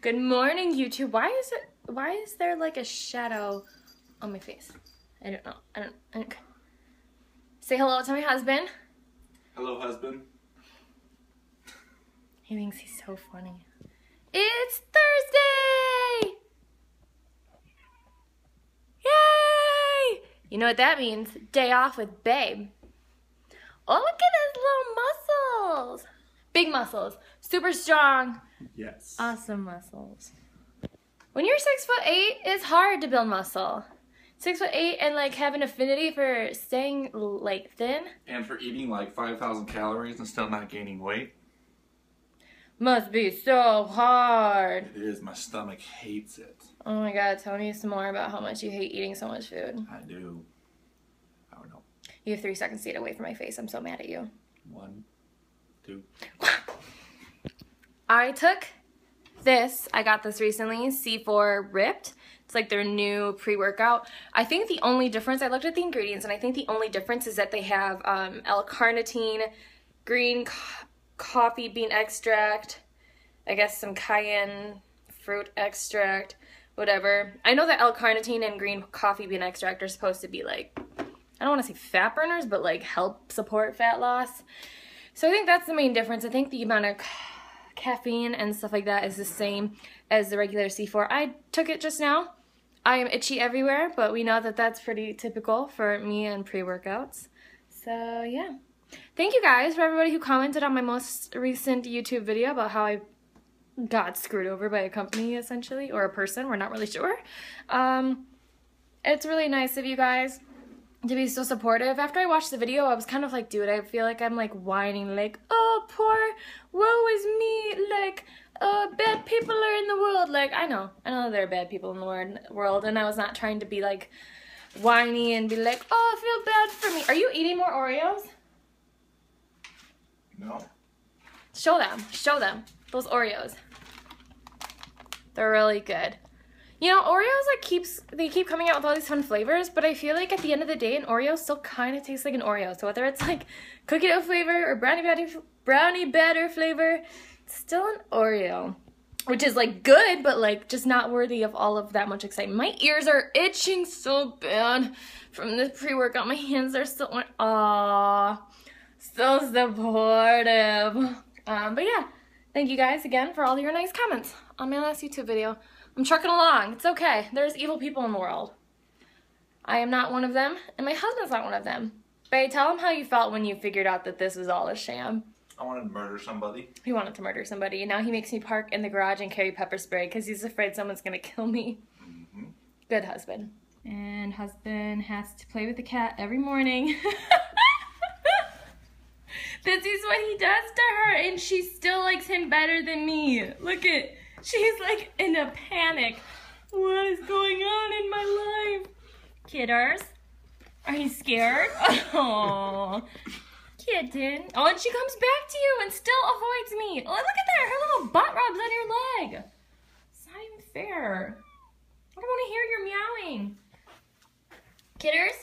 Good morning, YouTube. Why is there like a shadow on my face? I don't know. I don't. Say hello to my husband. Hello, husband. He thinks he's so funny. It's Thursday! Yay! You know what that means? Day off with babe. Oh, look at his little muscles. Big muscles. Super strong. Yes. Awesome muscles. When you're 6'8", it's hard to build muscle. 6'8" and like have an affinity for staying like thin. And for eating like 5,000 calories and still not gaining weight. Must be so hard. It is. My stomach hates it. Oh my God, tell me some more about how much you hate eating so much food. I do. I don't know. You have 3 seconds to get away from my face. I'm so mad at you. 1, 2. I took this. I got this recently. C4 Ripped. It's like their new pre-workout. I think the only difference, I looked at the ingredients, and I think the only difference is that they have L-carnitine, green coffee bean extract, I guess some cayenne fruit extract, whatever. I know that L-carnitine and green coffee bean extract are supposed to be like, I don't want to say fat burners, but like help support fat loss. So I think that's the main difference. I think the amount of caffeine and stuff like that is the same as the regular C4. I took it just now. I am itchy everywhere, but we know that that's pretty typical for me and pre-workouts. So yeah. Thank you guys for everybody who commented on my most recent YouTube video about how I got screwed over by a company, essentially, or a person. We're not really sure. It's really nice of you guys to be so supportive. After I watched the video, I was kind of like, dude, I feel like I'm like whining, like, oh, poor, woe is me, like, bad people are in the world. Like, I know there are bad people in the world, and I was not trying to be like whiny and be like, oh, I feel bad for me. Are you eating more Oreos? No. Show them, those Oreos. They're really good. You know, Oreos, they keep coming out with all these fun flavors, but I feel like at the end of the day, an Oreo still kind of tastes like an Oreo. So whether it's like cookie dough flavor or brownie batter flavor, it's still an Oreo. Which is like good, but like just not worthy of all of that much excitement. My ears are itching so bad from this pre-workout. My hands are still like, aww. So supportive. But yeah, thank you guys again for all your nice comments on my last YouTube video. I'm trucking along. It's okay. There's evil people in the world. I am not one of them, and my husband's not one of them. Babe, tell him how you felt when you figured out that this was all a sham. I wanted to murder somebody. He wanted to murder somebody, and now he makes me park in the garage and carry pepper spray because he's afraid someone's going to kill me. Mm-hmm. Good husband. And husband has to play with the cat every morning. This is what he does to her, and she still likes him better than me. Look at, she's like in a panic. What is going on in my life? Kidders, are you scared? Oh, kitten. Oh, and she comes back to you and still avoids me. Oh, look at that, her little butt rubs on your leg. It's not even fair. I don't want to hear your meowing. Kidders?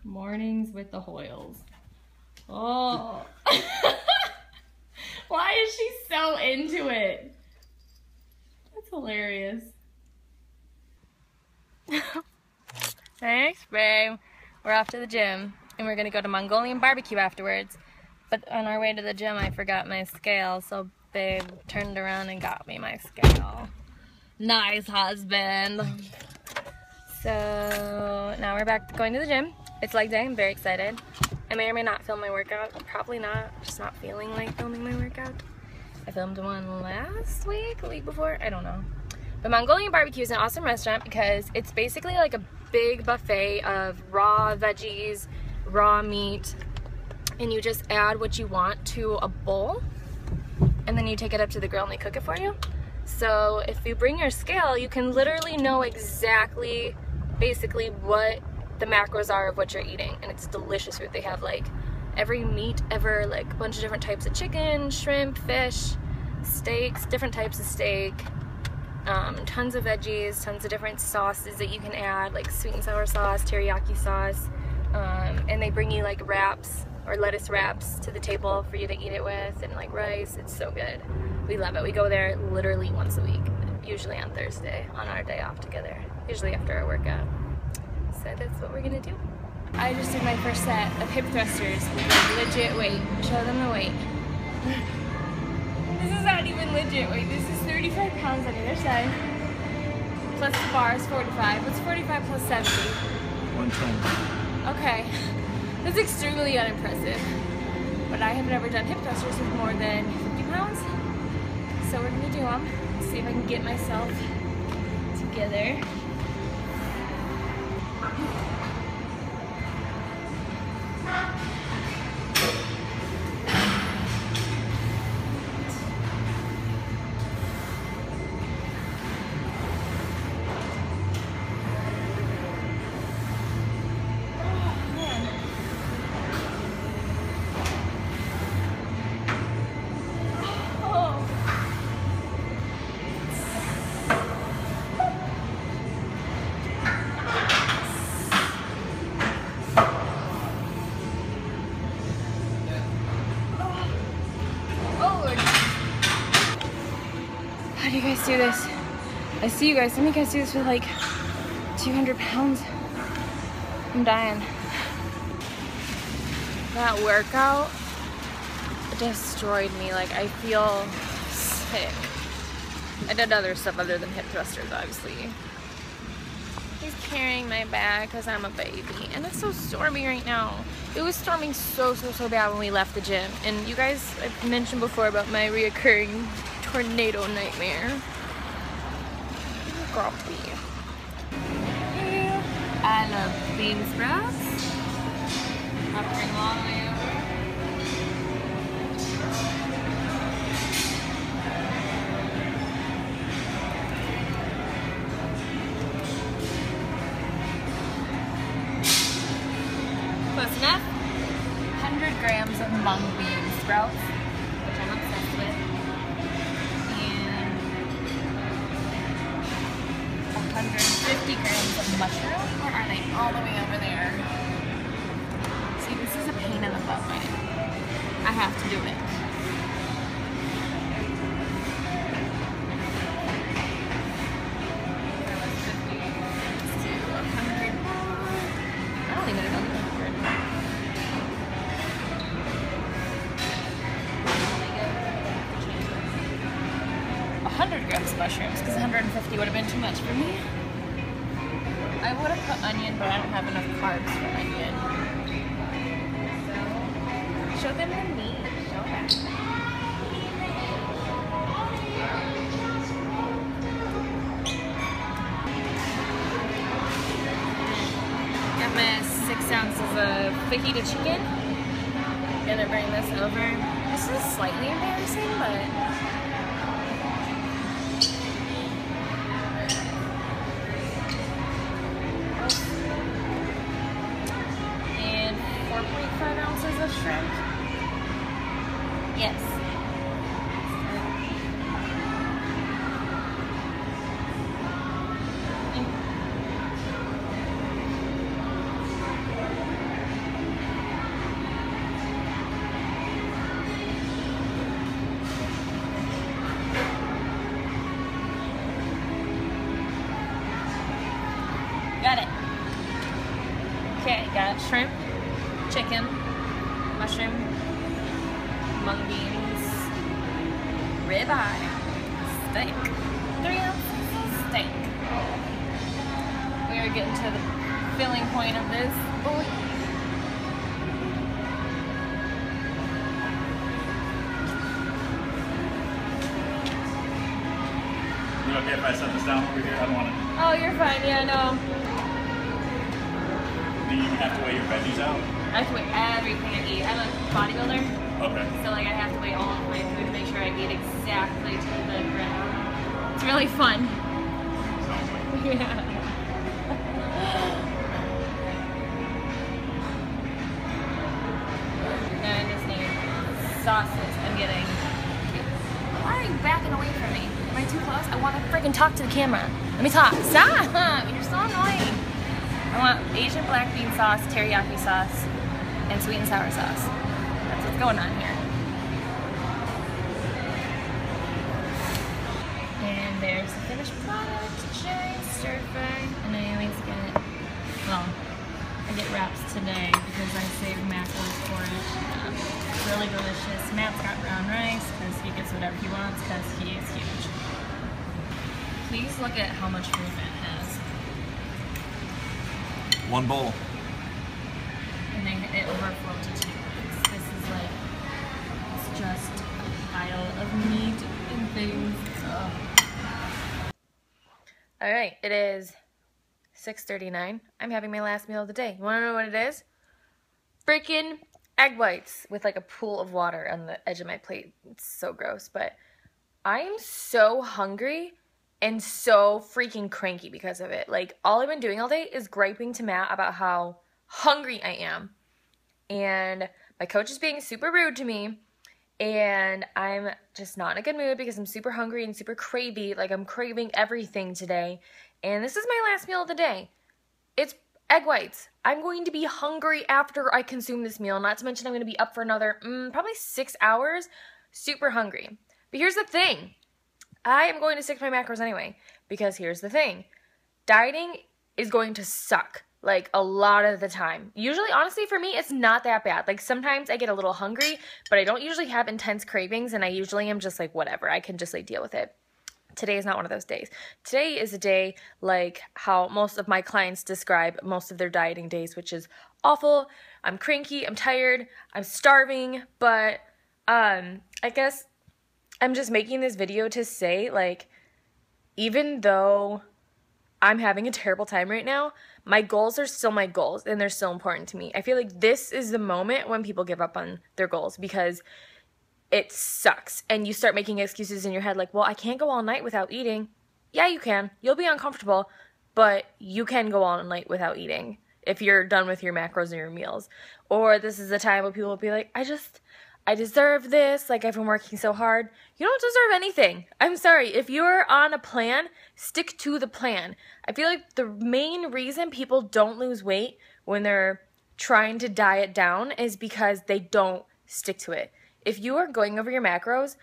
Mornings with the Hoyles. Oh. Why is she so into it? That's hilarious. Thanks, babe. We're off to the gym, and we're gonna go to Mongolian barbecue afterwards. But on our way to the gym, I forgot my scale, so babe turned around and got me my scale. Nice husband. So now we're back going to the gym. It's leg day. I'm very excited. I may or may not film my workout. Probably not. Just not feeling like filming my workout. I filmed one last week, the week before. I don't know. But Mongolian Barbecue is an awesome restaurant because it's basically like a big buffet of raw veggies, raw meat, and you just add what you want to a bowl, and then you take it up to the grill and they cook it for you. So if you bring your scale, you can literally know exactly basically what the macros are of what you're eating, and it's delicious food. They have like every meat ever, like a bunch of different types of chicken, shrimp, fish, steaks, different types of steak, tons of veggies, tons of different sauces that you can add, like sweet and sour sauce, teriyaki sauce, and they bring you like wraps or lettuce wraps to the table for you to eat it with, and like rice. It's so good. We love it. We go there literally once a week, usually on Thursday, on our day off together, usually after our workout. So that's what we're gonna do. I just did my first set of hip thrusters with like legit weight. Show them the weight. This is not even legit weight. This is 35 pounds on either side. Plus the bar is 45. What's 45 plus 70? 110. Okay. That's extremely unimpressive. But I have never done hip thrusters with more than 50 pounds. So we're gonna do them. See if I can get myself together. How do you guys do this? I see you guys. Some of you guys do this with like 200 pounds. I'm dying. That workout destroyed me. Like, I feel sick. I did other stuff other than hip thrusters, obviously. He's carrying my bag because I'm a baby. And it's so stormy right now. It was storming so bad when we left the gym. And you guys, I've mentioned before about my reoccurring tornado nightmare. Grumpy. I love bean sprouts. I'll bring them all the way over. Close enough. 100 grams of mung bean sprouts, which I'm obsessed with. And 150 grams of mushroom. Or are they all the way over there? See, this is a pain in the butt, right? I have to do it. I don't even know. 100 grams of mushrooms, because 150 would have been too much for me. I would have put onion, but I don't have enough carbs for onion. So, show them the meat. Show them. Got my 6 ounces of fajita chicken. Gonna bring this over. This is slightly embarrassing, but of shrimp. Yes. Got it. Okay, got shrimp, chicken, mushroom, mung beans, ribeye, steak, 3 ounces of steak. We are getting to the filling point of this. Boy. You okay if I set this down over here? I don't want to. Oh, you're fine. Yeah, no. Do you have to weigh your veggies out? I have to weigh everything I eat. I'm a bodybuilder. Okay. So like I have to weigh all of my food to make sure I eat exactly to the gram. It's really fun. Sounds like it. Yeah. Now I just need sauces. I'm getting. Why are you backing away from me? Am I too close? I want to freaking talk to the camera. Let me talk. Stop! You're so annoying. I want Asian black bean sauce, teriyaki sauce, and sweet and sour sauce. That's what's going on here. And there's the finished product, giant stir fry. And I always get, well, I get wraps today because I save macros for it. Really delicious. Matt's got brown rice because he gets whatever he wants because he is huge. Please look at how much food Matt has. One bowl. And then it overflowed to 2 plates. This is like, it's just a pile of meat and things. Ugh. All right, it is 6:39. I'm having my last meal of the day. You want to know what it is? Freaking egg whites with like a pool of water on the edge of my plate. It's so gross, but I am so hungry and so freaking cranky because of it. Like, all I've been doing all day is griping to Matt about how hungry I am. And my coach is being super rude to me. And I'm just not in a good mood because I'm super hungry and super cravey. Like, I'm craving everything today. And this is my last meal of the day. It's egg whites. I'm going to be hungry after I consume this meal. Not to mention I'm going to be up for another probably 6 hours. Super hungry. But here's the thing. I am going to stick to my macros anyway. Because here's the thing. Dieting is going to suck. Like, a lot of the time. Usually, honestly, for me, it's not that bad. Like, sometimes I get a little hungry, but I don't usually have intense cravings, and I usually am just like, whatever. I can just, like, deal with it. Today is not one of those days. Today is a day like how most of my clients describe most of their dieting days, which is awful. I'm cranky, I'm tired, I'm starving, but I guess I'm just making this video to say, like, even though I'm having a terrible time right now, my goals are still my goals, and they're still important to me. I feel like this is the moment when people give up on their goals because it sucks. And you start making excuses in your head like, well, I can't go all night without eating. Yeah, you can. You'll be uncomfortable, but you can go all night without eating if you're done with your macros and your meals. Or this is the time when people will be like, I deserve this. Like, I've been working so hard. You don't deserve anything. I'm sorry. If you're on a plan, stick to the plan. I feel like the main reason people don't lose weight when they're trying to diet down is because they don't stick to it. If you are going over your macros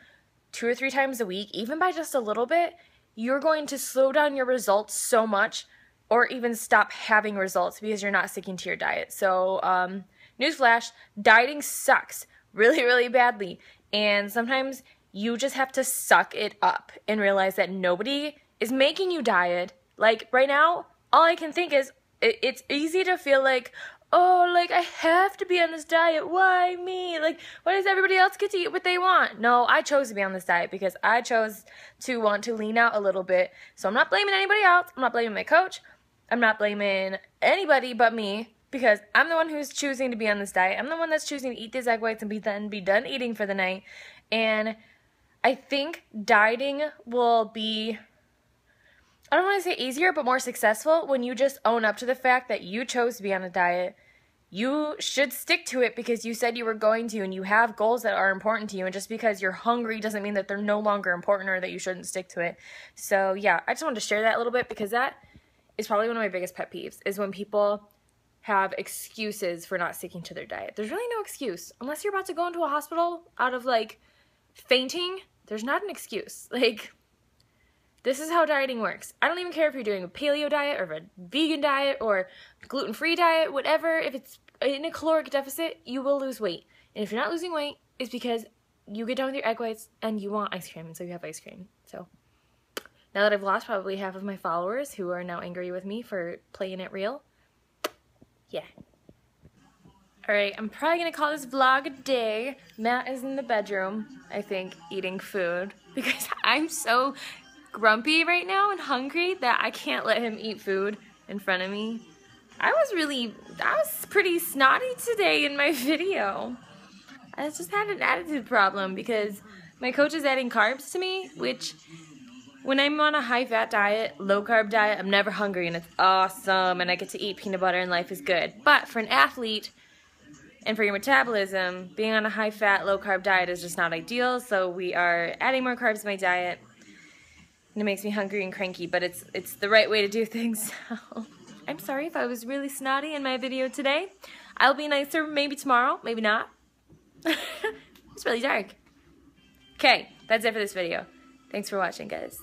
2 or 3 times a week, even by just a little bit, you're going to slow down your results so much or even stop having results because you're not sticking to your diet. So, newsflash, dieting sucks really, really badly. And sometimes you just have to suck it up and realize that nobody is making you diet. Like, right now, all I can think is it's easy to feel like, oh, like, I have to be on this diet. Why me? Like, why does everybody else get to eat what they want? No, I chose to be on this diet because I chose to want to lean out a little bit. So I'm not blaming anybody else. I'm not blaming my coach. I'm not blaming anybody but me because I'm the one who's choosing to be on this diet. I'm the one that's choosing to eat these egg whites and be done eating for the night. And I think dieting will be, I don't want to say easier, but more successful when you just own up to the fact that you chose to be on a diet. You should stick to it because you said you were going to, and you have goals that are important to you, and just because you're hungry doesn't mean that they're no longer important or that you shouldn't stick to it. So yeah, I just wanted to share that a little bit because that is probably one of my biggest pet peeves, is when people have excuses for not sticking to their diet. There's really no excuse. Unless you're about to go into a hospital out of, like, fainting, there's not an excuse. Like, this is how dieting works. I don't even care if you're doing a paleo diet or a vegan diet or gluten-free diet, whatever. If it's in a caloric deficit, you will lose weight. And if you're not losing weight, it's because you get done with your egg whites and you want ice cream, and so you have ice cream. So now that I've lost probably half of my followers who are now angry with me for playing it real, yeah. Alright, I'm probably going to call this vlog a day. Matt is in the bedroom, I think, eating food because I'm so grumpy right now and hungry that I can't let him eat food in front of me. I was pretty snotty today in my video. I just had an attitude problem because my coach is adding carbs to me, which when I'm on a high-fat diet, low-carb diet, I'm never hungry and it's awesome and I get to eat peanut butter and life is good. But for an athlete and for your metabolism, being on a high-fat, low-carb diet is just not ideal, so we are adding more carbs to my diet. And it makes me hungry and cranky, but it's the right way to do things. So I'm sorry if I was really snotty in my video today. I'll be nicer maybe tomorrow, maybe not. It's really dark. Okay, that's it for this video. Thanks for watching, guys.